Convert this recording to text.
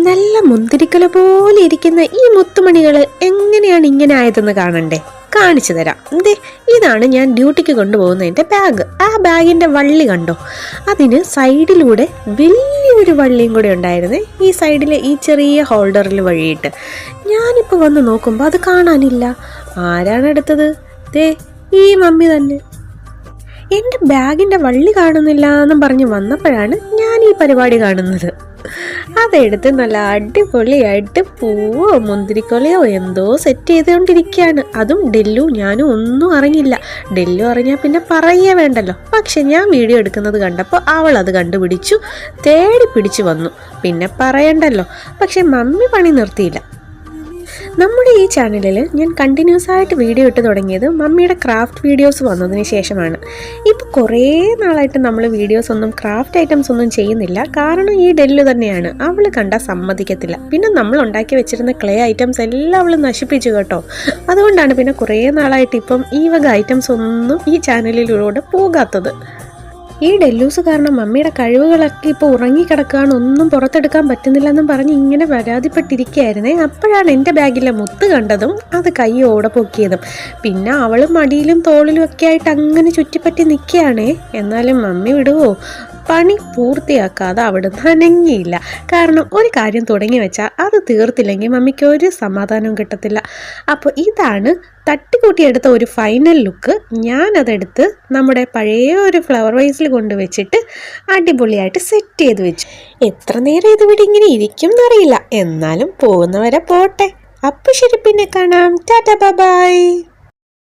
നല്ല മുന്തിരിക്കല പോലെ ഇരിക്കുന്ന ഈ മുത്തുമണികൾ എങ്ങനെയാണ് ഇങ്ങനെ ആയതെന്ന് കാണണ്ടേ? കാണിച്ചു തരാം. ഇതാണ് ഞാൻ ഡ്യൂട്ടിക്ക് കൊണ്ടുപോകുന്നതിൻ്റെ ബാഗ്. ആ ബാഗിൻ്റെ വള്ളി കണ്ടോ? അതിന് സൈഡിലൂടെ വലിയൊരു വള്ളിയും കൂടെ ഉണ്ടായിരുന്നേ, ഈ സൈഡിലെ ഈ ചെറിയ ഹോൾഡറിൽ വഴിയിട്ട്. ഞാനിപ്പോൾ വന്ന് നോക്കുമ്പോൾ അത് കാണാനില്ല. ആരാണ് എടുത്തത്? ഈ മമ്മി തന്നെ. എൻ്റെ ബാഗിൻ്റെ വള്ളി കാണുന്നില്ല എന്നും പറഞ്ഞ് വന്നപ്പോഴാണ് ഞാൻ ഈ പരിപാടി കാണുന്നത്. അതെടുത്ത് നല്ല അടിപൊളിയായിട്ട് പൂവോ മുന്തിരിക്കൊലയോ എന്തോ സെറ്റ് ചെയ്തുകൊണ്ടിരിക്കുകയാണ്. അതും ഡെല്ലു ഞാനും ഒന്നും അറിഞ്ഞില്ല. ഡെല്ലു അറിഞ്ഞാൽ പിന്നെ പറയേ വേണ്ടല്ലോ. പക്ഷെ ഞാൻ വീഡിയോ എടുക്കുന്നത് കണ്ടപ്പോൾ അവൾ അത് കണ്ടുപിടിച്ചു, തേടി പിടിച്ചു വന്നു. പിന്നെ പറയണ്ടല്ലോ. പക്ഷെ മമ്മി പണി നിർത്തിയില്ല. നമ്മുടെ ഈ ചാനലിൽ ഞാൻ കണ്ടിന്യൂസ് ആയിട്ട് വീഡിയോ ഇട്ട് തുടങ്ങിയത് മമ്മിയുടെ ക്രാഫ്റ്റ് വീഡിയോസ് വന്നതിന് ശേഷമാണ്. ഇപ്പോൾ കുറേ നാളായിട്ട് നമ്മൾ വീഡിയോസ് ഒന്നും ക്രാഫ്റ്റ് ഐറ്റംസ് ഒന്നും ചെയ്യുന്നില്ല. കാരണം ഈ ഡെല്ലു തന്നെയാണ്. അവൾ കണ്ടാൽ സമ്മതിക്കത്തില്ല. പിന്നെ നമ്മൾ ഉണ്ടാക്കി വെച്ചിരുന്ന ക്ലേ ഐറ്റംസ് എല്ലാം അവൾ നശിപ്പിച്ചു കേട്ടോ. അതുകൊണ്ടാണ് പിന്നെ കുറേ നാളായിട്ട് ഇപ്പം ഈ വക ഐറ്റംസ് ഒന്നും ഈ ചാനലിലൂടെ പോകാത്തത്. ഈ ഡെല്ലൂസ് കാരണം മമ്മിയുടെ കഴിവുകളൊക്കെ ഇപ്പോൾ ഉറങ്ങിക്കിടക്കുകയാണ്, ഒന്നും പുറത്തെടുക്കാൻ പറ്റുന്നില്ലെന്നും പറഞ്ഞ് ഇങ്ങനെ പരാതിപ്പെട്ടിരിക്കുകയായിരുന്നേ. അപ്പോഴാണ് എൻ്റെ ബാഗിലെ മുത്ത് കണ്ടതും അത് കൈയോടെ പൊക്കിയതും. പിന്നെ അവൾ മടിയിലും തോളിലും ഒക്കെ ആയിട്ട് അങ്ങനെ ചുറ്റിപ്പറ്റി നിൽക്കുകയാണേ. എന്നാലും മമ്മി വിടുവോ? പണി പൂർത്തിയാക്കാതെ അവിടുന്ന് അനങ്ങിയില്ല. കാരണം ഒരു കാര്യം തുടങ്ങി വെച്ചാൽ അത് തീർത്തില്ലെങ്കിൽ മമ്മിക്ക് ഒരു സമാധാനവും കിട്ടത്തില്ല. അപ്പോൾ ഇതാണ് തട്ടിക്കൂട്ടിയെടുത്ത ഒരു ഫൈനൽ ലുക്ക്. ഞാനതെടുത്ത് നമ്മുടെ പഴയ ഒരു ഫ്ലവർ വൈസിൽ കൊണ്ടുവച്ചിട്ട് അടിപൊളിയായിട്ട് സെറ്റ് ചെയ്ത് വെച്ചു. എത്ര നേരം ഇതിവിടെ ഇങ്ങനെ ഇരിക്കും എന്നറിയില്ല. എന്നാലും പോകുന്നവരെ പോട്ടെ. അപ്പോൾ ശരി, പിന്നെ കാണാം. Tata bye.